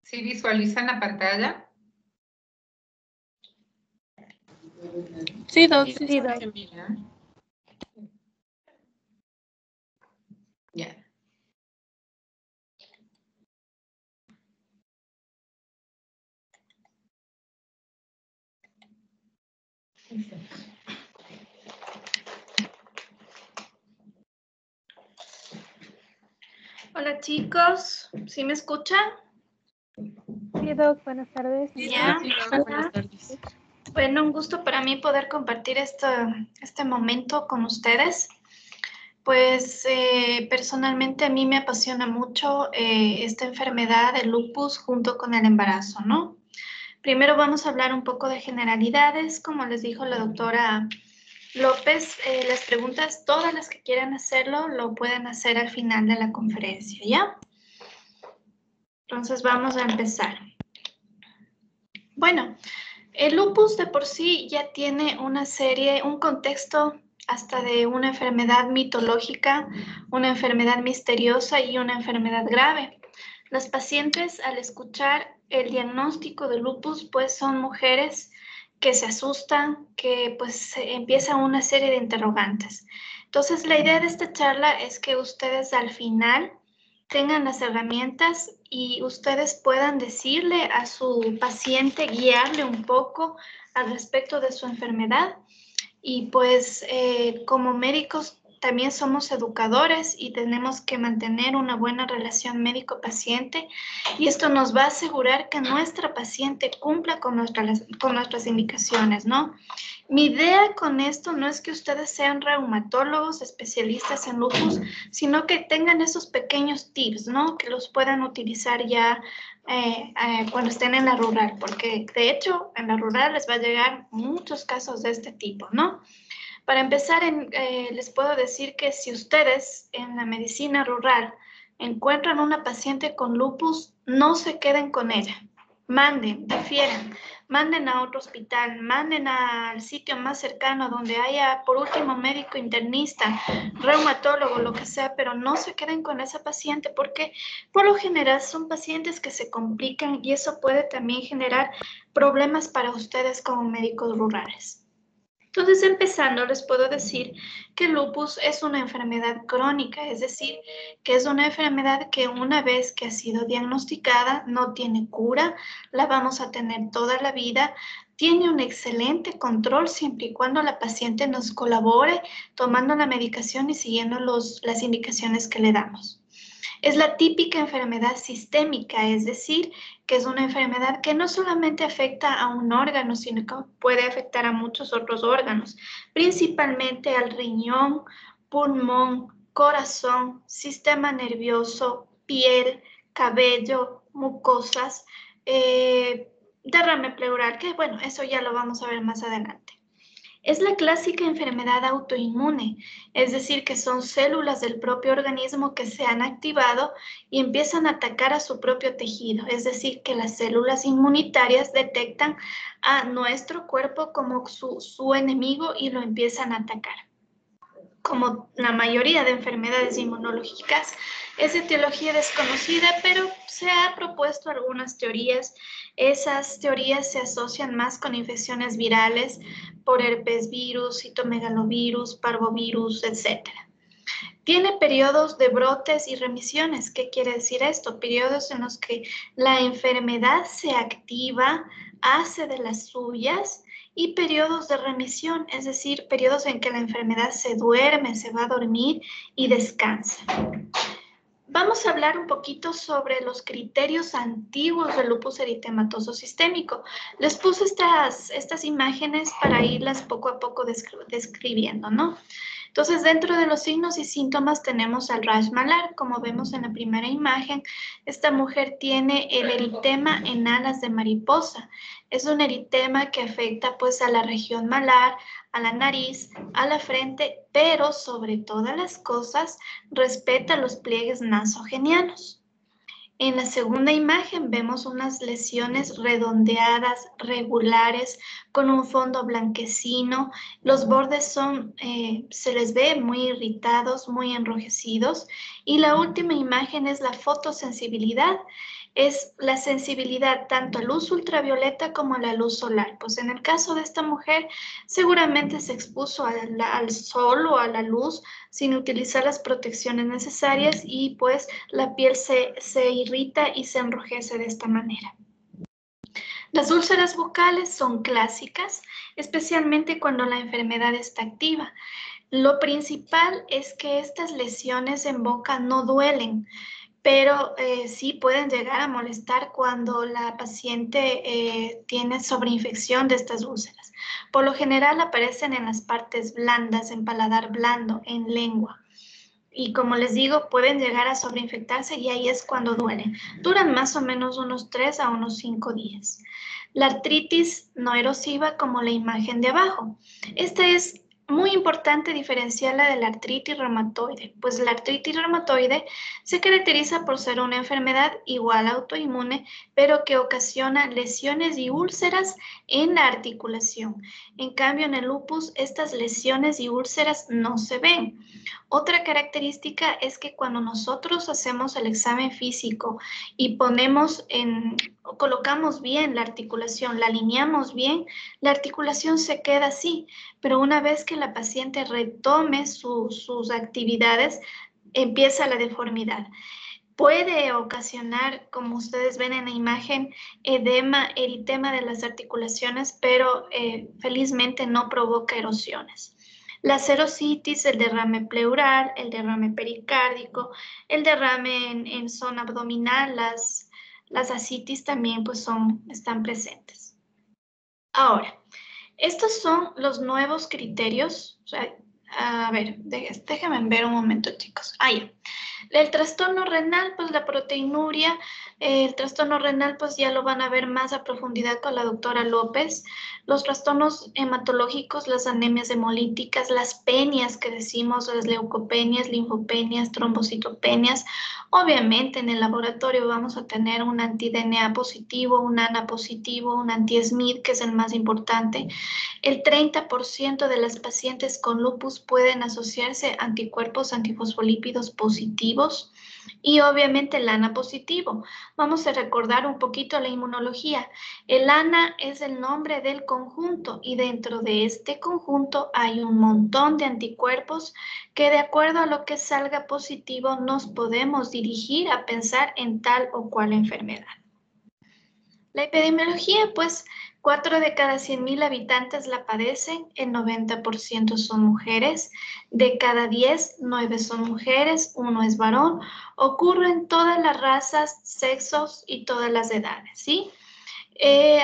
¿Sí visualizan la pantalla? Sí, Doc. Sí, Doc. Ya. Hola chicos, ¿sí me escuchan? Sí, Doc, buenas tardes. Ya. Buenas tardes. Bueno, un gusto para mí poder compartir este momento con ustedes. Pues personalmente a mí me apasiona mucho esta enfermedad, el lupus, junto con el embarazo, ¿no? Primero vamos a hablar un poco de generalidades, como les dijo la doctora López, las preguntas, todas las que quieran hacerlo, lo pueden hacer al final de la conferencia, ¿ya? Entonces vamos a empezar. Bueno, el lupus de por sí ya tiene un contexto hasta de una enfermedad mitológica, una enfermedad misteriosa y una enfermedad grave. Las pacientes al escuchar el diagnóstico de lupus pues son mujeres que se asustan, que pues empieza una serie de interrogantes. Entonces la idea de esta charla es que ustedes al final tengan las herramientas y ustedes puedan decirle a su paciente, guiarle un poco al respecto de su enfermedad. Y pues como médicos también somos educadores y tenemos que mantener una buena relación médico-paciente y esto nos va a asegurar que nuestra paciente cumpla con nuestras indicaciones, ¿no? Mi idea con esto no es que ustedes sean reumatólogos, especialistas en lupus, sino que tengan esos pequeños tips, ¿no? Que los puedan utilizar ya cuando estén en la rural, porque de hecho en la rural les va a llegar muchos casos de este tipo, ¿no? Para empezar, les puedo decir que si ustedes en la medicina rural encuentran una paciente con lupus, no se queden con ella. Difieran, manden a otro hospital, manden al sitio más cercano donde haya, por último, médico internista, reumatólogo, lo que sea, pero no se queden con esa paciente porque por lo general son pacientes que se complican y eso puede también generar problemas para ustedes como médicos rurales. Entonces, empezando, les puedo decir que el lupus es una enfermedad crónica, es decir, que es una enfermedad que una vez que ha sido diagnosticada no tiene cura, la vamos a tener toda la vida, tiene un excelente control siempre y cuando la paciente nos colabore tomando la medicación y siguiendo las indicaciones que le damos. Es la típica enfermedad sistémica, es decir, que es una enfermedad que no solamente afecta a un órgano, sino que puede afectar a muchos otros órganos, principalmente al riñón, pulmón, corazón, sistema nervioso, piel, cabello, mucosas, derrame pleural, que bueno, eso ya lo vamos a ver más adelante. Es la clásica enfermedad autoinmune, es decir, que son células del propio organismo que se han activado y empiezan a atacar a su propio tejido, es decir, que las células inmunitarias detectan a nuestro cuerpo como su enemigo y lo empiezan a atacar. Como la mayoría de enfermedades inmunológicas, es etiología desconocida, pero se ha propuesto algunas teorías. Esas teorías se asocian más con infecciones virales por herpes virus, citomegalovirus, parvovirus, etc. Tiene periodos de brotes y remisiones. ¿Qué quiere decir esto? Periodos en los que la enfermedad se activa, hace de las suyas, y periodos de remisión, es decir, periodos en que la enfermedad se duerme, se va a dormir y descansa. Vamos a hablar un poquito sobre los criterios antiguos del lupus eritematoso sistémico. Les puse estas imágenes para irlas poco a poco describiendo, ¿no? Entonces, dentro de los signos y síntomas tenemos al rash malar. Como vemos en la primera imagen, esta mujer tiene el eritema en alas de mariposa. Es un eritema que afecta pues a la región malar, a la nariz, a la frente, pero sobre todas las cosas respeta los pliegues nasogenianos. En la segunda imagen vemos unas lesiones redondeadas, regulares, con un fondo blanquecino. Los bordes se les ve muy irritados, muy enrojecidos. Y la última imagen es la fotosensibilidad. es la sensibilidad tanto a luz ultravioleta como a la luz solar. Pues en el caso de esta mujer, seguramente se expuso al sol o a la luz sin utilizar las protecciones necesarias y pues la piel se irrita y se enrojece de esta manera. Las úlceras bucales son clásicas, especialmente cuando la enfermedad está activa. Lo principal es que estas lesiones en boca no duelen, pero sí pueden llegar a molestar cuando la paciente tiene sobreinfección de estas úlceras. Por lo general aparecen en las partes blandas, en paladar blando, en lengua. Y como les digo, pueden llegar a sobreinfectarse y ahí es cuando duelen. Duran más o menos unos 3 a unos 5 días. La artritis no erosiva como la imagen de abajo. Esta es muy importante diferenciarla de la artritis reumatoide, pues la artritis reumatoide se caracteriza por ser una enfermedad igual autoinmune, pero que ocasiona lesiones y úlceras en la articulación. En cambio, en el lupus, estas lesiones y úlceras no se ven. Otra característica es que cuando nosotros hacemos el examen físico y colocamos bien la articulación, la alineamos bien, la articulación se queda así, pero una vez que la paciente retome sus actividades, empieza la deformidad. Puede ocasionar, como ustedes ven en la imagen, edema, eritema de las articulaciones, pero felizmente no provoca erosiones. La serositis, el derrame pleural, el derrame pericárdico, el derrame en zona abdominal, las ascitis también pues están presentes. Ahora, estos son los nuevos criterios. O sea, a ver, déjenme ver un momento, chicos. Ya. El trastorno renal, pues la proteinuria, el trastorno renal, pues ya lo van a ver más a profundidad con la doctora López. Los trastornos hematológicos, las anemias hemolíticas, las penias que decimos, las leucopenias, linfopenias, trombocitopenias. Obviamente en el laboratorio vamos a tener un anti-DNA positivo, un ANA positivo, un anti-SMID, que es el más importante. El 30% de las pacientes con lupus pueden asociarse a anticuerpos antifosfolípidos positivos y obviamente el ANA positivo. Vamos a recordar un poquito la inmunología. El ANA es el nombre del conjunto y dentro de este conjunto hay un montón de anticuerpos que de acuerdo a lo que salga positivo nos podemos dirigir a pensar en tal o cual enfermedad. La epidemiología, pues 4 de cada 100,000 habitantes la padecen, el 90% son mujeres, de cada 10, 9 son mujeres, 1 es varón, ocurre en todas las razas, sexos y todas las edades, ¿sí?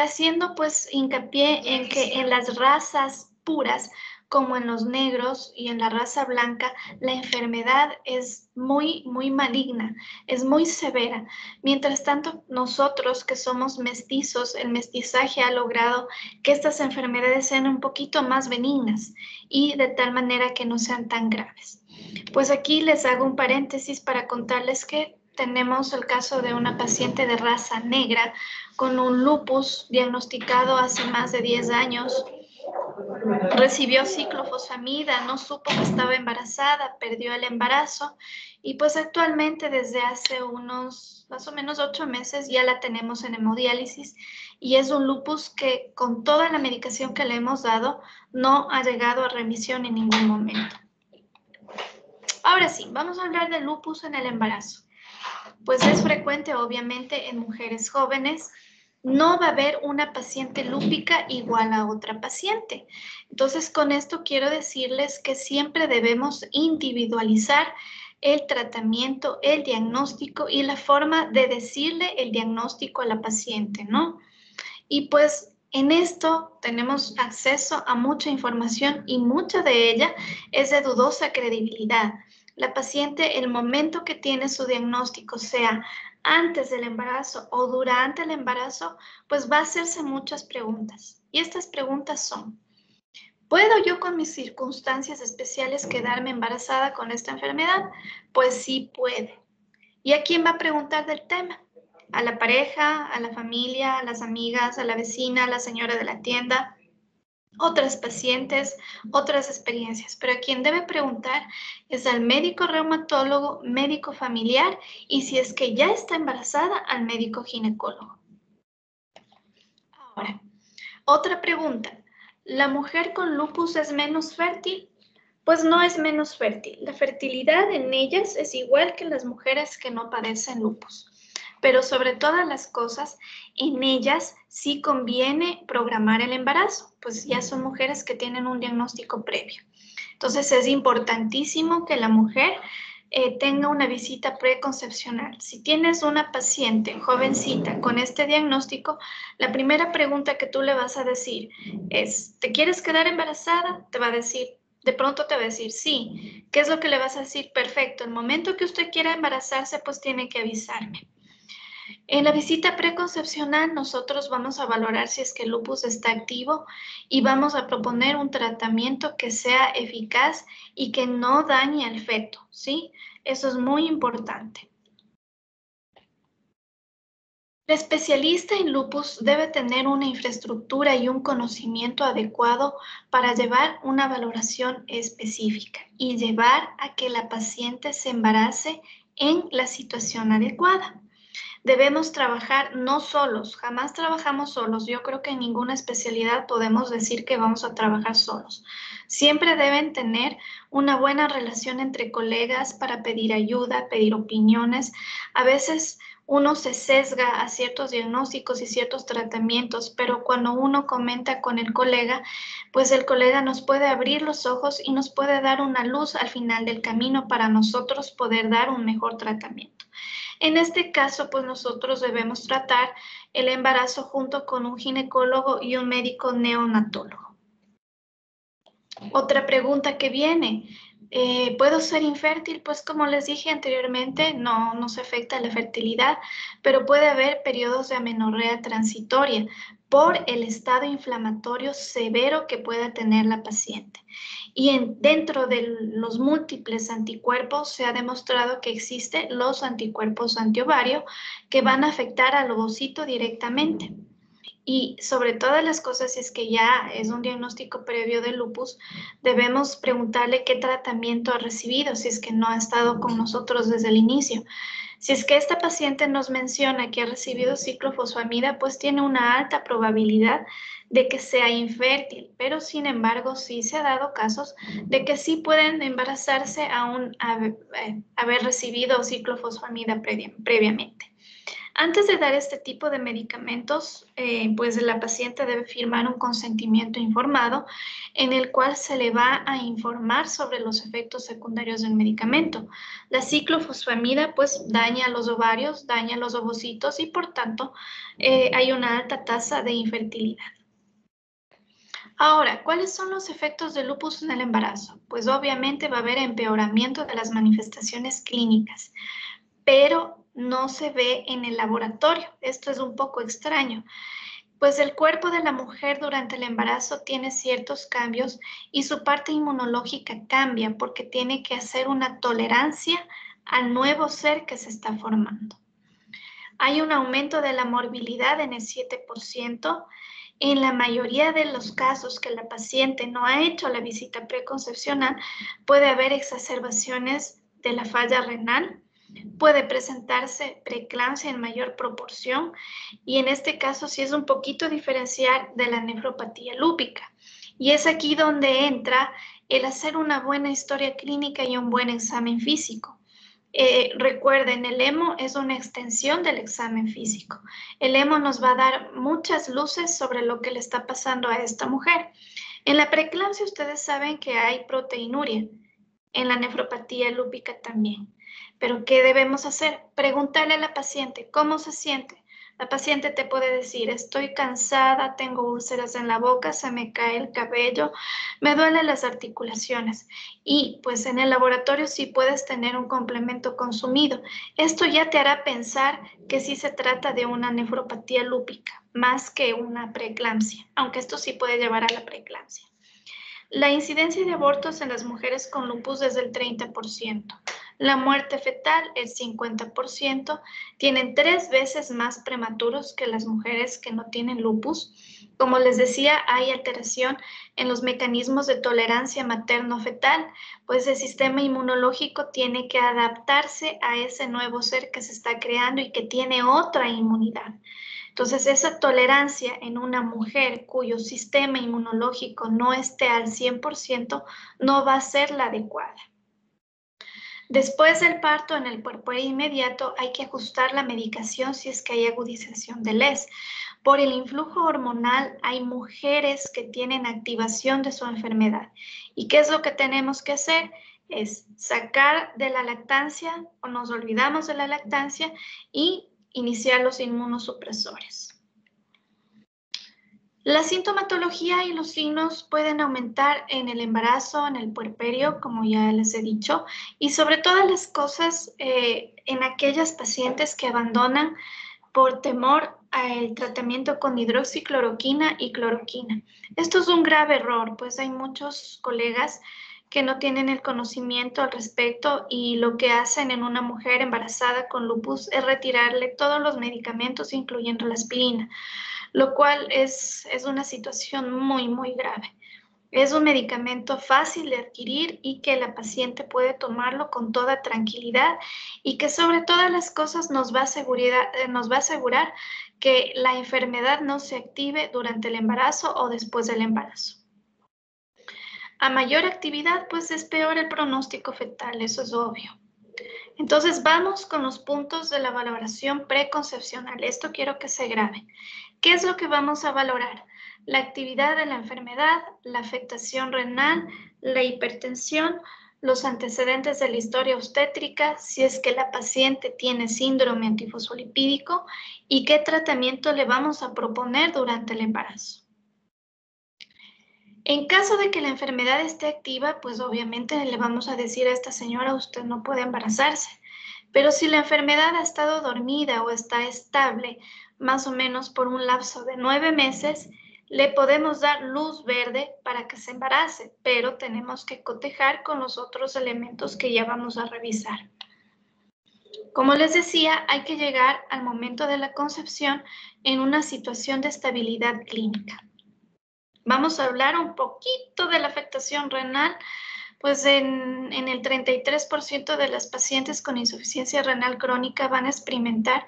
Haciendo pues hincapié en que en las razas puras, como en los negros y en la raza blanca, la enfermedad es muy, muy maligna, es muy severa. Mientras tanto, nosotros que somos mestizos, el mestizaje ha logrado que estas enfermedades sean un poquito más benignas y de tal manera que no sean tan graves. Pues aquí les hago un paréntesis para contarles que tenemos el caso de una paciente de raza negra con un lupus diagnosticado hace más de 10 años. Recibió ciclofosfamida, no supo que estaba embarazada, perdió el embarazo y pues actualmente desde hace unos más o menos 8 meses ya la tenemos en hemodiálisis y es un lupus que con toda la medicación que le hemos dado no ha llegado a remisión en ningún momento. Ahora sí, vamos a hablar del lupus en el embarazo. Pues es frecuente obviamente en mujeres jóvenes. No va a haber una paciente lúpica igual a otra paciente. Entonces, con esto quiero decirles que siempre debemos individualizar el tratamiento, el diagnóstico y la forma de decirle el diagnóstico a la paciente, ¿no? Y pues en esto tenemos acceso a mucha información y mucha de ella es de dudosa credibilidad. La paciente, el momento que tiene su diagnóstico, sea antes del embarazo o durante el embarazo, pues va a hacerse muchas preguntas. Y estas preguntas son, ¿puedo yo con mis circunstancias especiales quedarme embarazada con esta enfermedad? Pues sí puede. ¿Y a quién va a preguntar del tema? ¿A la pareja, a la familia, a las amigas, a la vecina, a la señora de la tienda? otras pacientes, otras experiencias, pero a quien debe preguntar es al médico reumatólogo, médico familiar y si es que ya está embarazada, al médico ginecólogo. Ahora, otra pregunta, ¿la mujer con lupus es menos fértil? Pues no es menos fértil. La fertilidad en ellas es igual que en las mujeres que no padecen lupus. Pero sobre todas las cosas, en ellas sí conviene programar el embarazo, pues ya son mujeres que tienen un diagnóstico previo. Entonces es importantísimo que la mujer tenga una visita preconcepcional. Si tienes una paciente jovencita con este diagnóstico, la primera pregunta que tú le vas a decir es, ¿te quieres quedar embarazada? Te va a decir, de pronto te va a decir sí. ¿Qué es lo que le vas a decir? Perfecto, el momento que usted quiera embarazarse, pues tiene que avisarme. En la visita preconcepcional nosotros vamos a valorar si es que el lupus está activo y vamos a proponer un tratamiento que sea eficaz y que no dañe al feto, ¿sí? Eso es muy importante. El especialista en lupus debe tener una infraestructura y un conocimiento adecuado para llevar una valoración específica y llevar a que la paciente se embarace en la situación adecuada. Debemos trabajar no solos, jamás trabajamos solos. Yo creo que en ninguna especialidad podemos decir que vamos a trabajar solos. Siempre deben tener una buena relación entre colegas para pedir ayuda, pedir opiniones. A veces uno se sesga a ciertos diagnósticos y ciertos tratamientos, pero cuando uno comenta con el colega, pues el colega nos puede abrir los ojos y nos puede dar una luz al final del camino para nosotros poder dar un mejor tratamiento. En este caso, pues nosotros debemos tratar el embarazo junto con un ginecólogo y un médico neonatólogo. Otra pregunta que viene, ¿puedo ser infértil? Pues como les dije anteriormente, no se afecta la fertilidad, pero puede haber periodos de amenorrea transitoria por el estado inflamatorio severo que pueda tener la paciente. Y dentro de los múltiples anticuerpos se ha demostrado que existen los anticuerpos antiovario que van a afectar al ovocito directamente. Y sobre todas las cosas, si es que ya es un diagnóstico previo de lupus, debemos preguntarle qué tratamiento ha recibido, si es que no ha estado con nosotros desde el inicio. Si es que esta paciente nos menciona que ha recibido ciclofosfamida, pues tiene una alta probabilidad de que sea infértil, pero sin embargo sí se ha dado casos de que sí pueden embarazarse aún haber recibido ciclofosfamida previamente. Antes de dar este tipo de medicamentos, pues la paciente debe firmar un consentimiento informado en el cual se le va a informar sobre los efectos secundarios del medicamento. La ciclofosfamida pues daña los ovarios, daña los ovocitos y por tanto hay una alta tasa de infertilidad. Ahora, ¿cuáles son los efectos del lupus en el embarazo? Pues obviamente va a haber empeoramiento de las manifestaciones clínicas, pero no se ve en el laboratorio. Esto es un poco extraño, pues el cuerpo de la mujer durante el embarazo tiene ciertos cambios y su parte inmunológica cambia porque tiene que hacer una tolerancia al nuevo ser que se está formando. Hay un aumento de la morbilidad en el 7%. En la mayoría de los casos que la paciente no ha hecho la visita preconcepcional, puede haber exacerbaciones de la falla renal. Puede presentarse preeclampsia en mayor proporción y en este caso sí es un poquito diferencial de la nefropatía lúpica. Y es aquí donde entra el hacer una buena historia clínica y un buen examen físico. Recuerden, el hemo es una extensión del examen físico. El hemo nos va a dar muchas luces sobre lo que le está pasando a esta mujer. En la preeclampsia ustedes saben que hay proteinuria, en la nefropatía lúpica también. Pero ¿qué debemos hacer? Preguntarle a la paciente cómo se siente. La paciente te puede decir, estoy cansada, tengo úlceras en la boca, se me cae el cabello, me duelen las articulaciones. Y pues en el laboratorio sí puedes tener un complemento consumido. Esto ya te hará pensar que sí se trata de una nefropatía lúpica, más que una preeclampsia, aunque esto sí puede llevar a la preeclampsia. La incidencia de abortos en las mujeres con lupus es del 30%. La muerte fetal, el 50%, tienen 3 veces más prematuros que las mujeres que no tienen lupus. Como les decía, hay alteración en los mecanismos de tolerancia materno-fetal, pues el sistema inmunológico tiene que adaptarse a ese nuevo ser que se está creando y que tiene otra inmunidad. Entonces, esa tolerancia en una mujer cuyo sistema inmunológico no esté al 100% no va a ser la adecuada. Después del parto, en el puerperio inmediato, hay que ajustar la medicación si es que hay agudización del ES. Por el influjo hormonal, hay mujeres que tienen activación de su enfermedad. ¿Y qué es lo que tenemos que hacer? Es sacar de la lactancia, o nos olvidamos de la lactancia, y iniciar los inmunosupresores. La sintomatología y los signos pueden aumentar en el embarazo, en el puerperio, como ya les he dicho, y sobre todas las cosas en aquellas pacientes que abandonan por temor al tratamiento con hidroxicloroquina y cloroquina. Esto es un grave error, pues hay muchos colegas que no tienen el conocimiento al respecto y lo que hacen en una mujer embarazada con lupus es retirarle todos los medicamentos, incluyendo la aspirina, lo cual es una situación muy, muy grave. Es un medicamento fácil de adquirir y que la paciente puede tomarlo con toda tranquilidad y que sobre todas las cosas nos va a asegurar que la enfermedad no se active durante el embarazo o después del embarazo. A mayor actividad, pues es peor el pronóstico fetal, eso es obvio. Entonces vamos con los puntos de la valoración preconcepcional. Esto quiero que se grabe. ¿Qué es lo que vamos a valorar? La actividad de la enfermedad, la afectación renal, la hipertensión, los antecedentes de la historia obstétrica, si es que la paciente tiene síndrome antifosfolipídico y qué tratamiento le vamos a proponer durante el embarazo. En caso de que la enfermedad esté activa, pues obviamente le vamos a decir a esta señora, usted no puede embarazarse. Pero si la enfermedad ha estado dormida o está estable, más o menos por un lapso de 9 meses, le podemos dar luz verde para que se embarace, pero tenemos que cotejar con los otros elementos que ya vamos a revisar. Como les decía, hay que llegar al momento de la concepción en una situación de estabilidad clínica. Vamos a hablar un poquito de la afectación renal, pues en el 33% de las pacientes con insuficiencia renal crónica van a experimentar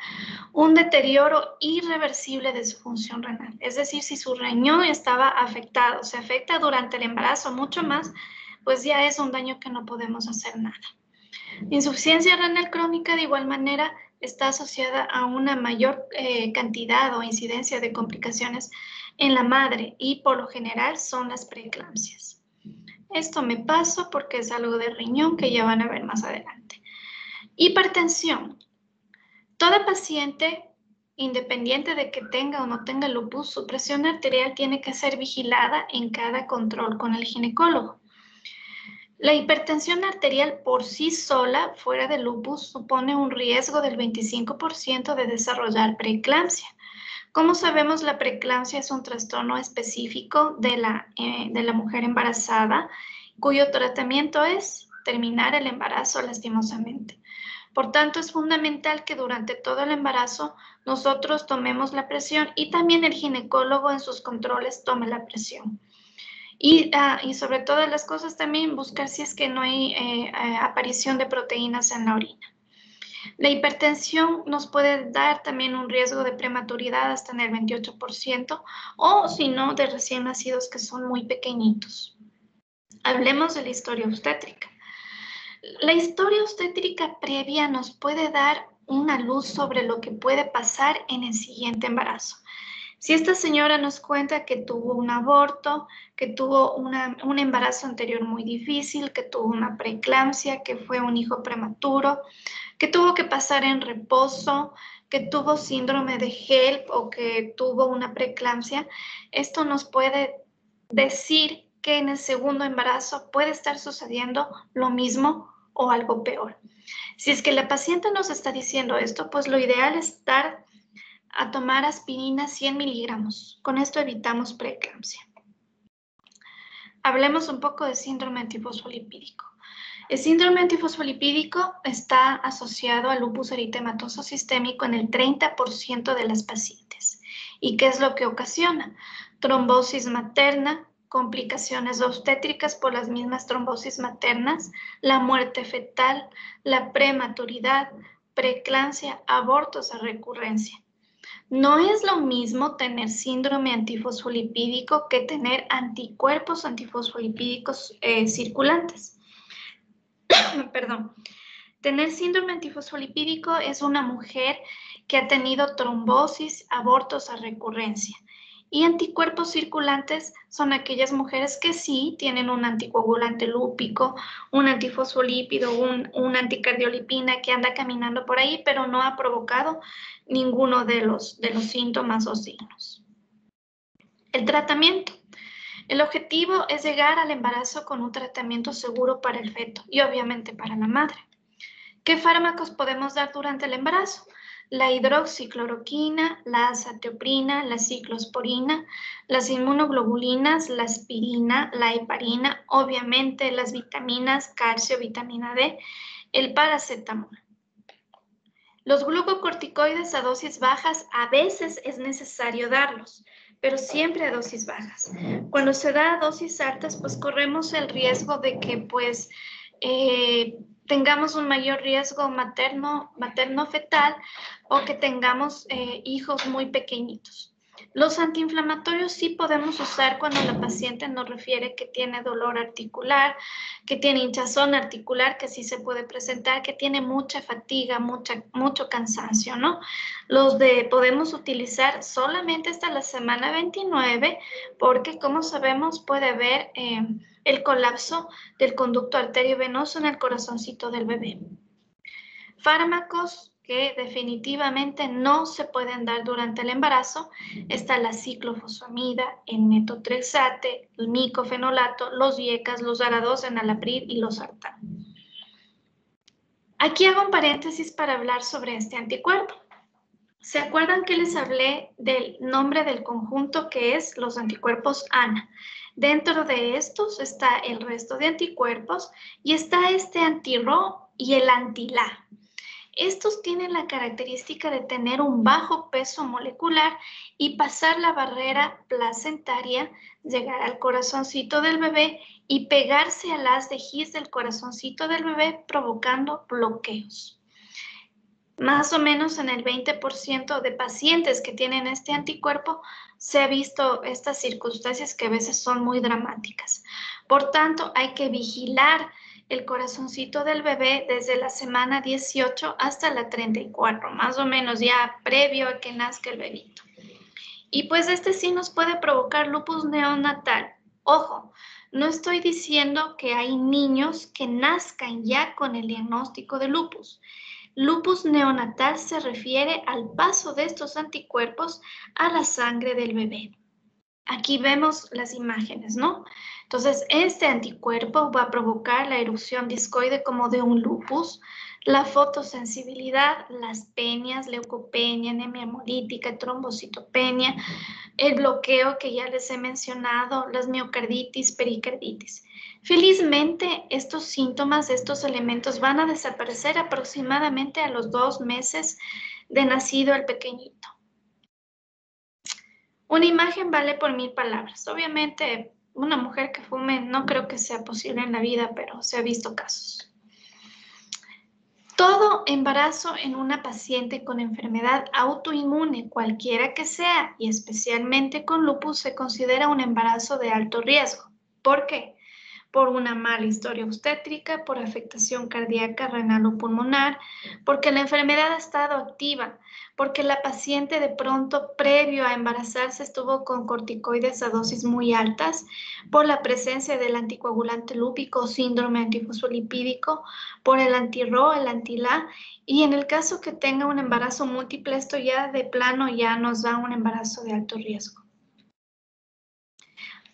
un deterioro irreversible de su función renal. Es decir, si su riñón estaba afectado, se afecta durante el embarazo mucho más, pues ya es un daño que no podemos hacer nada. Insuficiencia renal crónica de igual manera está asociada a una mayor cantidad o incidencia de complicaciones en la madre y por lo general son las preeclampsias. Esto me paso porque es algo de riñón que ya van a ver más adelante. Hipertensión. Toda paciente, independiente de que tenga o no tenga lupus, su presión arterial tiene que ser vigilada en cada control con el ginecólogo. La hipertensión arterial por sí sola, fuera de lupus, supone un riesgo del 25% de desarrollar preeclampsia. Como sabemos, la preeclampsia es un trastorno específico de la mujer embarazada, cuyo tratamiento es terminar el embarazo lastimosamente. Por tanto, es fundamental que durante todo el embarazo nosotros tomemos la presión y también el ginecólogo en sus controles tome la presión. Y sobre todas las cosas también buscar si es que no hay aparición de proteínas en la orina. La hipertensión nos puede dar también un riesgo de prematuridad hasta en el 28% o si no de recién nacidos que son muy pequeñitos. Hablemos de la historia obstétrica. La historia obstétrica previa nos puede dar una luz sobre lo que puede pasar en el siguiente embarazo. Si esta señora nos cuenta que tuvo un aborto, que tuvo un embarazo anterior muy difícil, que tuvo una preeclampsia, que fue un hijo prematuro, que tuvo que pasar en reposo, que tuvo síndrome de HELP o que tuvo una preeclampsia, esto nos puede decir que en el segundo embarazo puede estar sucediendo lo mismo o algo peor. Si es que la paciente nos está diciendo esto, pues lo ideal es estar a tomar aspirina 100 miligramos. Con esto evitamos preeclampsia. Hablemos un poco de síndrome antifosfolipídico. El síndrome antifosfolipídico está asociado al lupus eritematoso sistémico en el 30% de las pacientes. ¿Y qué es lo que ocasiona? Trombosis materna, complicaciones obstétricas por las mismas trombosis maternas, la muerte fetal, la prematuridad, preeclampsia, abortos a recurrencia. No es lo mismo tener síndrome antifosfolipídico que tener anticuerpos antifosfolipídicos circulantes. Perdón. Tener síndrome antifosfolipídico es una mujer que ha tenido trombosis, abortos a recurrencia. Y anticuerpos circulantes son aquellas mujeres que sí tienen un anticoagulante lúpico, un antifosfolípido, una anticardiolipina que anda caminando por ahí, pero no ha provocado ninguno de los síntomas o signos. El tratamiento. El objetivo es llegar al embarazo con un tratamiento seguro para el feto y obviamente para la madre. ¿Qué fármacos podemos dar durante el embarazo? La hidroxicloroquina, la azatioprina, la ciclosporina, las inmunoglobulinas, la aspirina, la heparina, obviamente las vitaminas, calcio, vitamina D, el paracetamol. Los glucocorticoides a dosis bajas a veces es necesario darlos, pero siempre a dosis bajas. Cuando se da a dosis altas, pues corremos el riesgo de que tengamos un mayor riesgo materno-fetal o que tengamos hijos muy pequeñitos. Los antiinflamatorios sí podemos usar cuando la paciente nos refiere que tiene dolor articular, que tiene hinchazón articular, que sí se puede presentar, que tiene mucha fatiga, mucho cansancio, ¿no? Podemos utilizar solamente hasta la semana 29 porque, como sabemos, puede haber el colapso del conducto arteriovenoso en el corazoncito del bebé. Fármacos que definitivamente no se pueden dar durante el embarazo está la ciclofosfamida, el metotrexate, el micofenolato, los IECAS, los ARA2, enalapril y los sartán. Aquí hago un paréntesis para hablar sobre este anticuerpo. ¿Se acuerdan que les hablé del nombre del conjunto que es los anticuerpos ANA? Dentro de estos está el resto de anticuerpos y está este anti-Rho y el anti-La. Estos tienen la característica de tener un bajo peso molecular y pasar la barrera placentaria, llegar al corazoncito del bebé y pegarse al haz de His del corazoncito del bebé provocando bloqueos. Más o menos en el 20% de pacientes que tienen este anticuerpo se ha visto estas circunstancias que a veces son muy dramáticas. Por tanto, hay que vigilar el corazoncito del bebé desde la semana 18 hasta la 34, más o menos ya previo a que nazca el bebito. Y pues este sí nos puede provocar lupus neonatal. Ojo, no estoy diciendo que hay niños que nazcan ya con el diagnóstico de lupus. Lupus neonatal se refiere al paso de estos anticuerpos a la sangre del bebé. Aquí vemos las imágenes, ¿no? Entonces, este anticuerpo va a provocar la erupción discoide como de un lupus, la fotosensibilidad, las penias, leucopenia, anemia hemolítica, trombocitopenia, el bloqueo que ya les he mencionado, las miocarditis, pericarditis. Felizmente, estos síntomas, estos elementos van a desaparecer aproximadamente a los 2 meses de nacido el pequeñito. Una imagen vale por 1000 palabras. Obviamente, una mujer que fume no creo que sea posible en la vida, pero se ha visto casos. Todo embarazo en una paciente con enfermedad autoinmune, cualquiera que sea, y especialmente con lupus, se considera un embarazo de alto riesgo. ¿Por qué? Por una mala historia obstétrica, por afectación cardíaca, renal o pulmonar, porque la enfermedad ha estado activa, porque la paciente de pronto previo a embarazarse estuvo con corticoides a dosis muy altas, por la presencia del anticoagulante lúpico o síndrome antifosfolipídico, por el anti-Rho, el anti-La, y en el caso que tenga un embarazo múltiple, esto ya de plano ya nos da un embarazo de alto riesgo.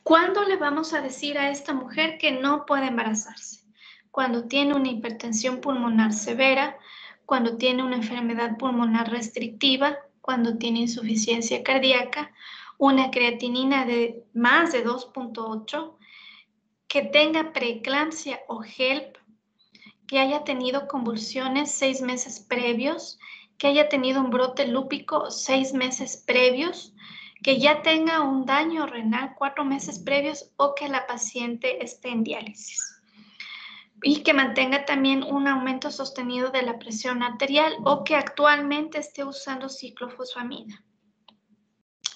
¿Cuándo le vamos a decir a esta mujer que no puede embarazarse? Cuando tiene una hipertensión pulmonar severa, cuando tiene una enfermedad pulmonar restrictiva, cuando tiene insuficiencia cardíaca, una creatinina de más de 2.8, que tenga preeclampsia o HELP, que haya tenido convulsiones 6 meses previos, que haya tenido un brote lúpico 6 meses previos, que ya tenga un daño renal 4 meses previos o que la paciente esté en diálisis. Y que mantenga también un aumento sostenido de la presión arterial o que actualmente esté usando ciclofosfamida.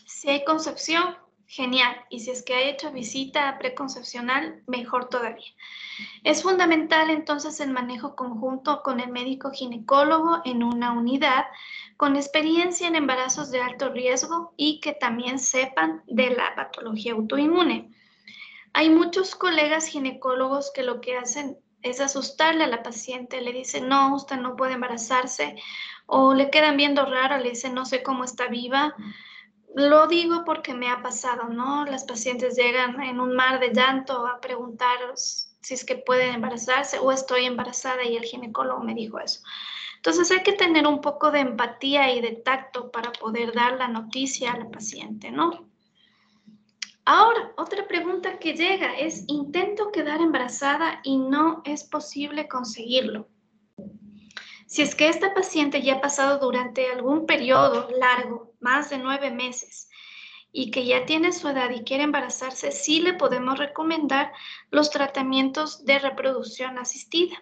Si hay concepción, genial. Y si es que ha hecho visita preconcepcional, mejor todavía. Es fundamental entonces el manejo conjunto con el médico ginecólogo en una unidad con experiencia en embarazos de alto riesgo y que también sepan de la patología autoinmune. Hay muchos colegas ginecólogos que lo que hacen es asustarle a la paciente, le dicen, no, usted no puede embarazarse, o le quedan viendo raro, le dicen, no sé cómo está viva. Lo digo porque me ha pasado, ¿no? Las pacientes llegan en un mar de llanto a preguntar si es que pueden embarazarse o estoy embarazada y el ginecólogo me dijo eso. Entonces hay que tener un poco de empatía y de tacto para poder dar la noticia a la paciente, ¿no? Ahora, otra pregunta que llega es, intento quedar embarazada y no es posible conseguirlo. Si es que esta paciente ya ha pasado durante algún periodo largo, más de 9 meses, y que ya tiene su edad y quiere embarazarse, sí le podemos recomendar los tratamientos de reproducción asistida.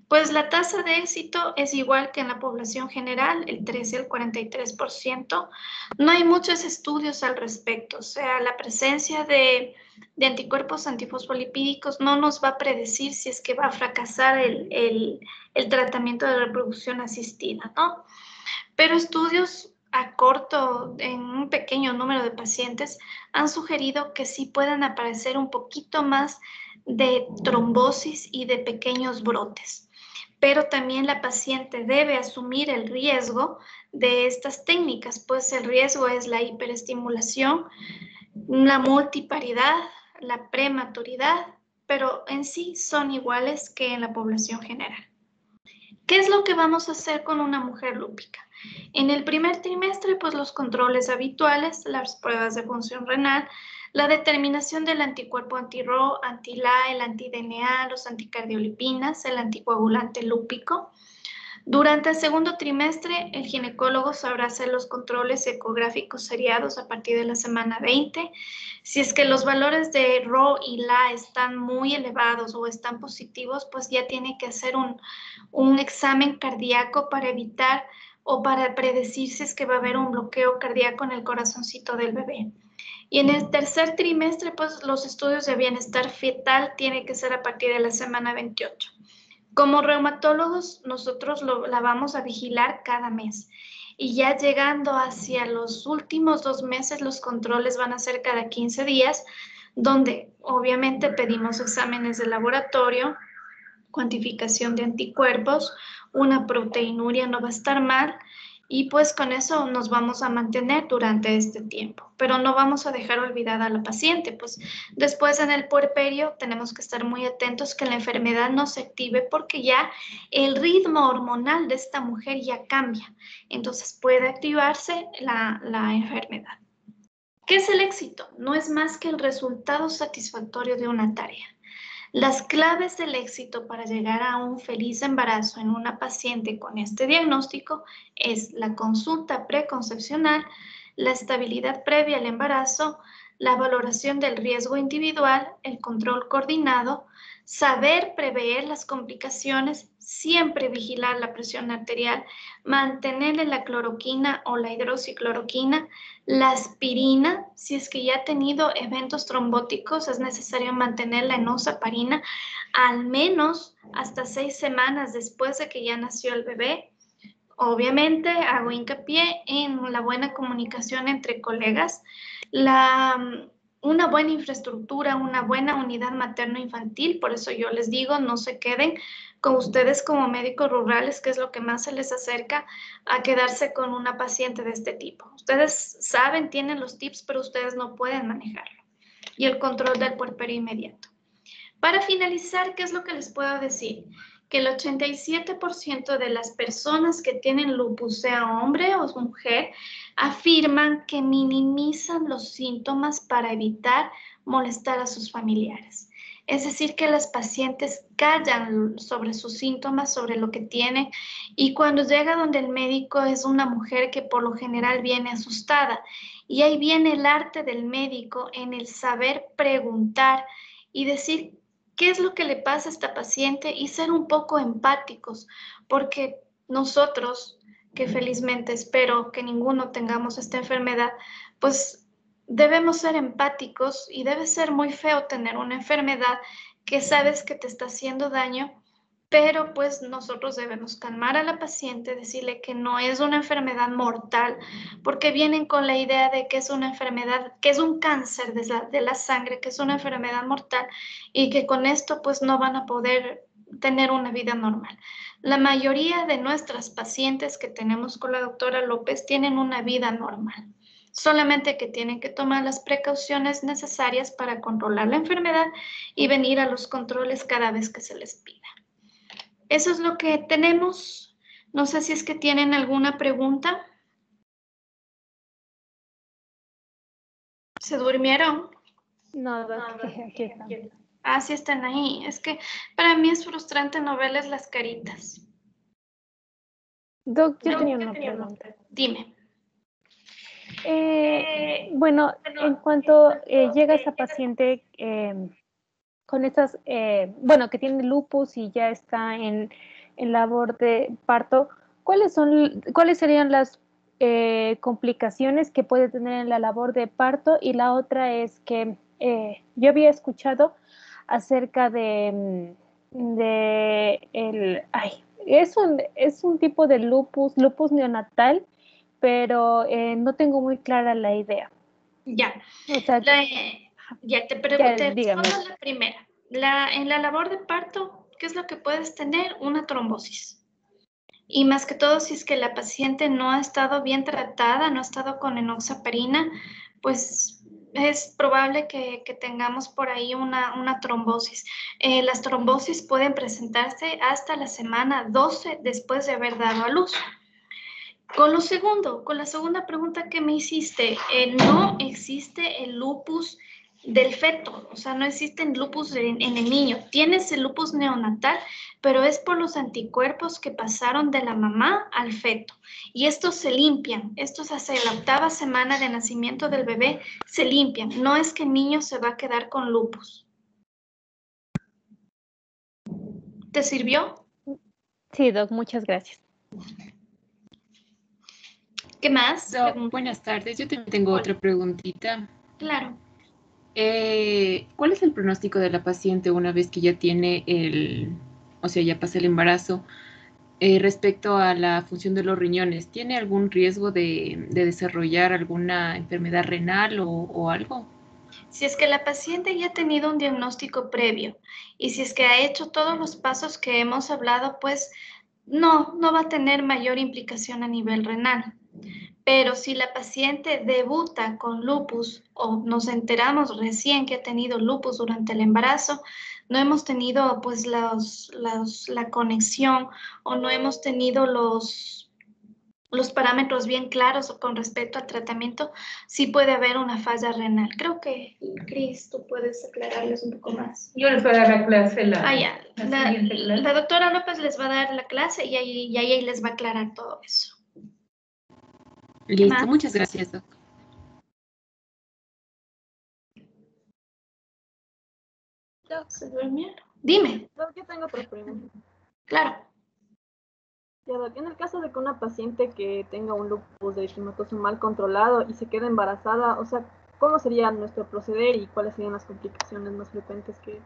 Pues la tasa de éxito es igual que en la población general, el 13 al 43%. No hay muchos estudios al respecto, o sea, la presencia de anticuerpos antifosfolipídicos no nos va a predecir si es que va a fracasar el tratamiento de reproducción asistida, ¿no? Pero estudios a corto, en un pequeño número de pacientes, han sugerido que sí pueden aparecer un poquito más de trombosis y de pequeños brotes. Pero también la paciente debe asumir el riesgo de estas técnicas, pues el riesgo es la hiperestimulación, la multiparidad, la prematuridad, pero en sí son iguales que en la población general. ¿Qué es lo que vamos a hacer con una mujer lúpica? En el primer trimestre, pues los controles habituales, las pruebas de función renal, la determinación del anticuerpo anti-RO, anti-LA, el anti-DNA, los anticardiolipinas, el anticoagulante lúpico. Durante el segundo trimestre, el ginecólogo sabrá hacer los controles ecográficos seriados a partir de la semana 20. Si es que los valores de RO y LA están muy elevados o están positivos, pues ya tiene que hacer un examen cardíaco para evitar o para predecir si es que va a haber un bloqueo cardíaco en el corazoncito del bebé. Y en el tercer trimestre, pues los estudios de bienestar fetal tienen que ser a partir de la semana 28. Como reumatólogos, nosotros la vamos a vigilar cada mes. Y ya llegando hacia los últimos 2 meses, los controles van a ser cada 15 días, donde obviamente pedimos exámenes de laboratorio, cuantificación de anticuerpos, una proteinuria no va a estar mal, y pues con eso nos vamos a mantener durante este tiempo, pero no vamos a dejar olvidada a la paciente, pues después en el puerperio tenemos que estar muy atentos que la enfermedad no se active porque ya el ritmo hormonal de esta mujer ya cambia, entonces puede activarse la enfermedad. ¿Qué es el éxito? No es más que el resultado satisfactorio de una tarea. Las claves del éxito para llegar a un feliz embarazo en una paciente con este diagnóstico es la consulta preconcepcional, la estabilidad previa al embarazo, la valoración del riesgo individual, el control coordinado, saber prever las complicaciones, siempre vigilar la presión arterial, mantenerle la cloroquina o la hidroxicloroquina, la aspirina, si es que ya ha tenido eventos trombóticos, es necesario mantenerla en osaparina al menos hasta 6 semanas después de que ya nació el bebé. Obviamente hago hincapié en la buena comunicación entre colegas, una buena infraestructura, una buena unidad materno-infantil, por eso yo les digo, no se queden con ustedes como médicos rurales, que es lo que más se les acerca a quedarse con una paciente de este tipo. Ustedes saben, tienen los tips, pero ustedes no pueden manejarlo. Y el control del puerperio inmediato. Para finalizar, ¿qué es lo que les puedo decir? Que el 87% de las personas que tienen lupus, sea hombre o mujer, afirman que minimizan los síntomas para evitar molestar a sus familiares. Es decir, que las pacientes callan sobre sus síntomas, sobre lo que tienen, y cuando llega donde el médico es una mujer que por lo general viene asustada. Y ahí viene el arte del médico en el saber preguntar y decir qué es lo que le pasa a esta paciente y ser un poco empáticos, porque nosotros, que felizmente espero que ninguno tengamos esta enfermedad, pues debemos ser empáticos y debe ser muy feo tener una enfermedad que sabes que te está haciendo daño, pero pues nosotros debemos calmar a la paciente, decirle que no es una enfermedad mortal, porque vienen con la idea de que es una enfermedad, que es un cáncer de la sangre, que es una enfermedad mortal y que con esto pues no van a poder tener una vida normal. La mayoría de nuestras pacientes que tenemos con la doctora López tienen una vida normal, solamente que tienen que tomar las precauciones necesarias para controlar la enfermedad y venir a los controles cada vez que se les pida. Eso es lo que tenemos. No sé si es que tienen alguna pregunta. ¿Se durmieron? No, Doc, aquí estamos. Ah, sí están ahí. Es que para mí es frustrante no verles las caritas. Doc, yo tenía una pregunta. Dime. Bueno, en cuanto llega esa paciente con estas, bueno, que tiene lupus y ya está en labor de parto, ¿cuáles serían las complicaciones que puede tener en la labor de parto? Y la otra es que yo había escuchado acerca es un tipo de lupus neonatal, pero no tengo muy clara la idea. Ya. O sea, Ya te pregunté, dígame. respondo la primera. En la labor de parto, ¿qué es lo que puedes tener? Una trombosis. Y más que todo, si es que la paciente no ha estado bien tratada, no ha estado con enoxaparina, pues es probable que tengamos por ahí una trombosis. Las trombosis pueden presentarse hasta la semana 12 después de haber dado a luz. Con la segunda pregunta que me hiciste, no existe el lupus del feto, o sea, no existe el lupus en el niño. Tienes el lupus neonatal, pero es por los anticuerpos que pasaron de la mamá al feto. Y estos se limpian, estos hacia la 8ª semana de nacimiento del bebé se limpian. No es que el niño se va a quedar con lupus. ¿Te sirvió? Sí, Doc, muchas gracias. ¿Qué más? Doc, buenas tardes. Yo también tengo otra preguntita. Claro. ¿Cuál es el pronóstico de la paciente una vez que ya tiene o sea, ya pasa el embarazo, respecto a la función de los riñones? ¿Tiene algún riesgo de desarrollar alguna enfermedad renal o algo? Si es que la paciente ya ha tenido un diagnóstico previo y si es que ha hecho todos los pasos que hemos hablado, pues no va a tener mayor implicación a nivel renal. Pero si la paciente debuta con lupus o nos enteramos recién que ha tenido lupus durante el embarazo, no hemos tenido pues la conexión o no hemos tenido los parámetros bien claros con respecto al tratamiento, sí puede haber una falla renal. Creo que, Cris, tú puedes aclararles un poco más. Yo les voy a dar la clase, ya. siguiente clase. La doctora López les va a dar la clase y ahí les va a aclarar todo eso. Listo, muchas gracias, Doc. ¿Se durmieron? Dime. Doc, yo tengo otra pregunta. Claro. Ya, Doc, en el caso de que una paciente que tenga un lupus eritematoso mal controlado y se quede embarazada, o sea, ¿cómo sería nuestro proceder y cuáles serían las complicaciones más frecuentes que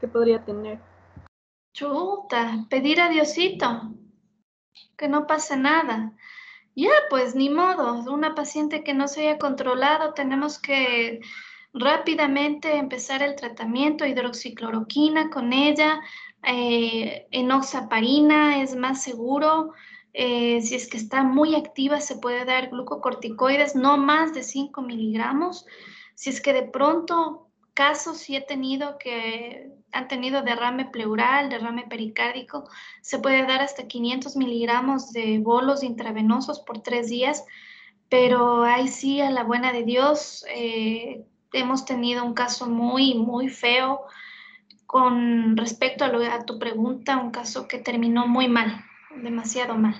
podría tener? Chuta, pedir a Diosito, que no pase nada. Ya, pues ni modo, una paciente que no se haya controlado, tenemos que rápidamente empezar el tratamiento, hidroxicloroquina con ella, enoxaparina es más seguro. Si es que está muy activa, se puede dar glucocorticoides, no más de 5 miligramos. Si es que de pronto, casos sí he tenido que han tenido derrame pleural, derrame pericárdico, se puede dar hasta 500 miligramos de bolos intravenosos por 3 días, pero ahí sí, a la buena de Dios, hemos tenido un caso muy, muy feo con respecto a tu pregunta, un caso que terminó muy mal, demasiado mal.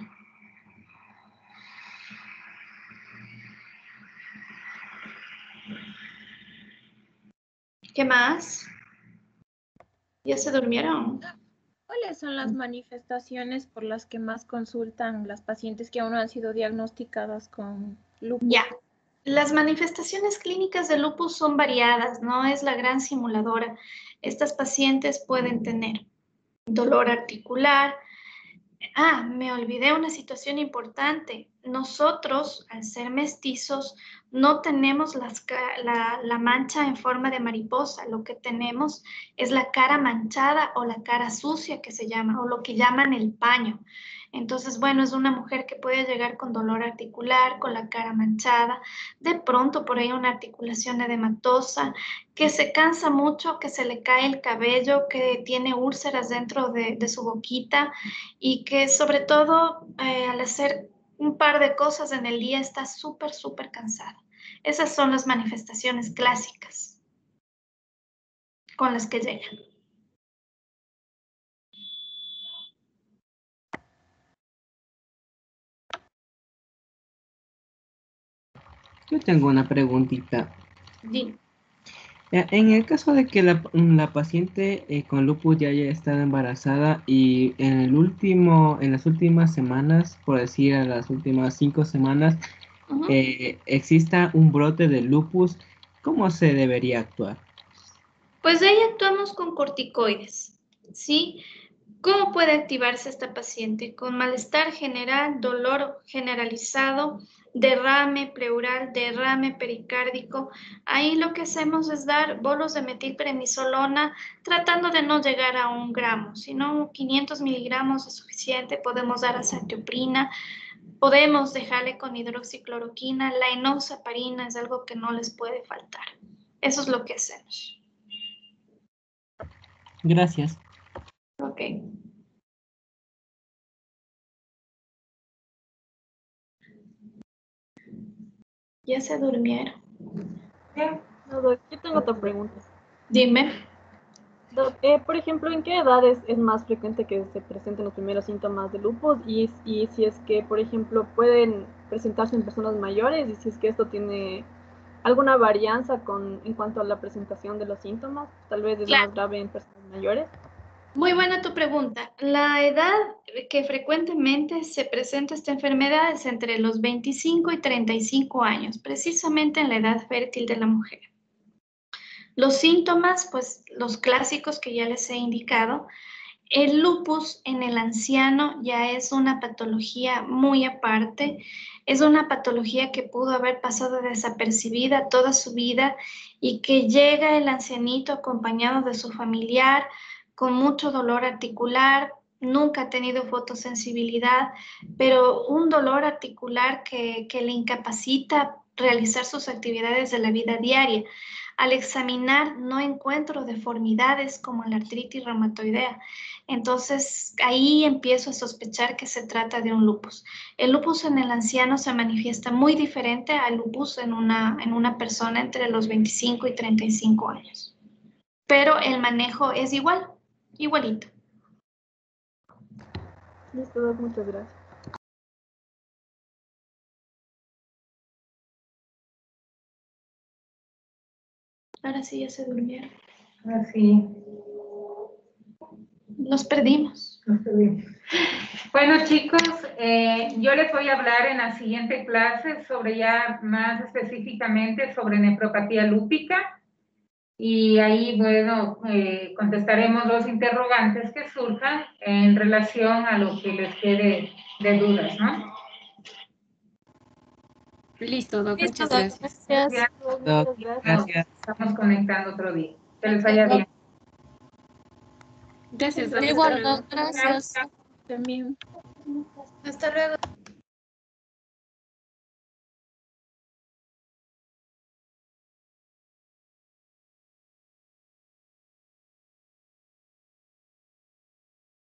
¿Qué más? ¿Ya se durmieron? ¿Cuáles son las manifestaciones por las que más consultan las pacientes que aún no han sido diagnosticadas con lupus? Ya. Las manifestaciones clínicas de lupus son variadas, no es la gran simuladora. Estas pacientes pueden tener dolor articular. Me olvidé una situación importante. Nosotros, al ser mestizos, no tenemos la mancha en forma de mariposa. Lo que tenemos es la cara manchada o la cara sucia que se llama, o lo que llaman el paño. Entonces, bueno, es una mujer que puede llegar con dolor articular, con la cara manchada, de pronto por ahí una articulación edematosa, que se cansa mucho, que se le cae el cabello, que tiene úlceras dentro de su boquita y que sobre todo al hacer un par de cosas en el día está súper, súper cansada. Esas son las manifestaciones clásicas con las que llegan. Yo tengo una preguntita. Dime. En el caso de que la paciente con lupus ya haya estado embarazada y en las últimas semanas, por decir a las últimas 5 semanas, exista un brote de lupus, ¿cómo se debería actuar? Pues ahí actuamos con corticoides, ¿sí? ¿Cómo puede activarse esta paciente? Con malestar general, dolor generalizado, derrame pleural, derrame pericárdico. Ahí lo que hacemos es dar bolos de metilprednisolona tratando de no llegar a 1 gramo, sino 500 miligramos es suficiente. Podemos dar azatioprina, podemos dejarle con hidroxicloroquina. La enoxaparina es algo que no les puede faltar. Eso es lo que hacemos. Gracias. Ok. Ya se durmieron. No, Doc, yo tengo otra pregunta. Dime. Doc, por ejemplo, ¿en qué edades es más frecuente que se presenten los primeros síntomas de lupus? Y si es que, por ejemplo, pueden presentarse en personas mayores y si es que esto tiene alguna varianza en cuanto a la presentación de los síntomas, tal vez es Claro. más grave en personas mayores. Muy buena tu pregunta. La edad que frecuentemente se presenta esta enfermedad es entre los 25 y 35 años, precisamente en la edad fértil de la mujer. Los síntomas, pues los clásicos que ya les he indicado. El lupus en el anciano ya es una patología muy aparte, es una patología que pudo haber pasado desapercibida toda su vida y que llega el ancianito acompañado de su familiar con mucho dolor articular, nunca ha tenido fotosensibilidad, pero un dolor articular que le incapacita realizar sus actividades de la vida diaria. Al examinar no encuentro deformidades como la artritis reumatoidea. Entonces, ahí empiezo a sospechar que se trata de un lupus. El lupus en el anciano se manifiesta muy diferente al lupus en una persona entre los 25 y 35 años. Pero el manejo es igual, igualito. Listo, Doc, muchas gracias. Ahora sí ya se durmieron. Así. Nos perdimos. Bueno, chicos, yo les voy a hablar en la siguiente clase sobre ya más específicamente sobre nefropatía lúpica y ahí, bueno, contestaremos los interrogantes que surjan en relación a lo que les quede de dudas, ¿no? Listo, Doc, muchas Doc, gracias. gracias. Muchas gracias. Gracias. Estamos conectando otro día. Que les vaya bien. Gracias, Doc. Igual, Hasta luego. Doc, gracias. También. Hasta luego.